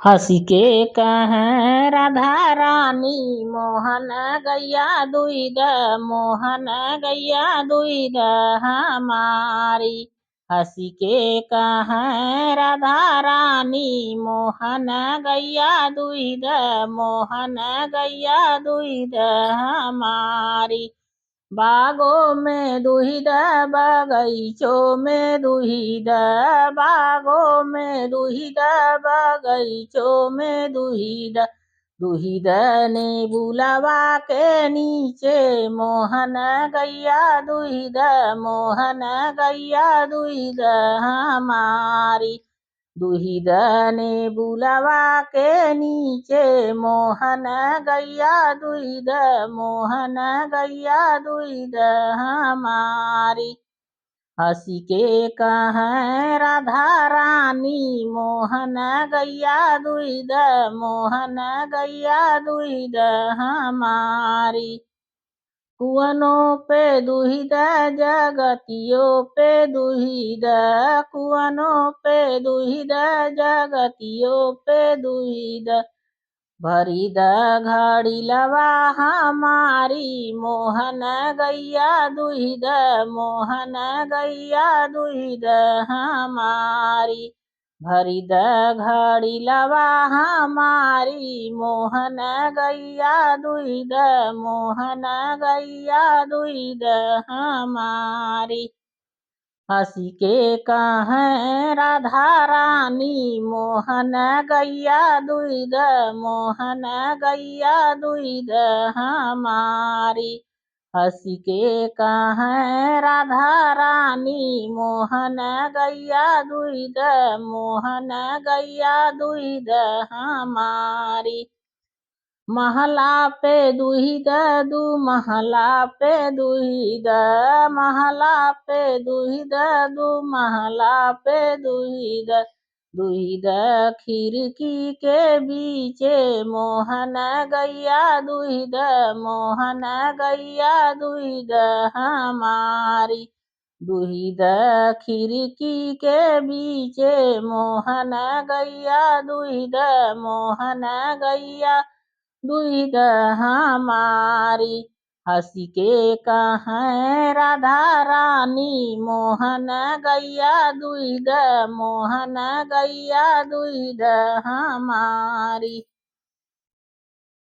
हँसी के कहें राधा रानी मोहन गैया दुईद मोहन गैया दुईद हमारी। हँसी के कहें राधा रानी मोहन गैया दुईद मोहन गैया दुईद हमारी। बागों में दुहिद बगीचों में दुहिद बागों में दुहिद बगीचों में दुहिद दुहिद ने बुलावा के नीचे मोहन गैया दुहिद मोहन गैया दुहिद हमारी। दुहिद ने बुलावा के नीचे मोहन गैया दुहिद मोहन गैया दुहिद हमारी। हँसी के कहें राधा रानी मोहन गैया दुहिद मोहन गैया दुहिद हमारी। कुअनों पे दुहिद जगतियों पे दुहिद कुअनों पे दुहिद जगतियों पे दुहिद भरिद घड़ी लवा हमारी मोहन गैया दुहिद मोहन गैया दुहिद हमारी। भरिद घड़ी लवा हमारी मोहन गैया दुहिद मोहन गैया दुहिद हमारी। हँसी के कहें राधा रानी मोहन गैया दुहिद मोहन गैया दुहिद हमारी। हँसी के कहें राधा रानी मोहन गैया दुहिद मोहन गैया दुहिद हमारी। महला पे दुहिद दू महला पे दुहिद महला पे दुहिद दू महला पे दुहिद दुहिद खिड़की के बीचे मोहन गैया दुहिद मोहन गैया दुहिद हमारी। दुहिद खिड़की के बीचे मोहन गैया दुहिद मोहन गैया दुहिद हमारी। हँसी के कहें राधा रानी मोहन गैया दुहिद मोहन गैया दुहिद हमारी।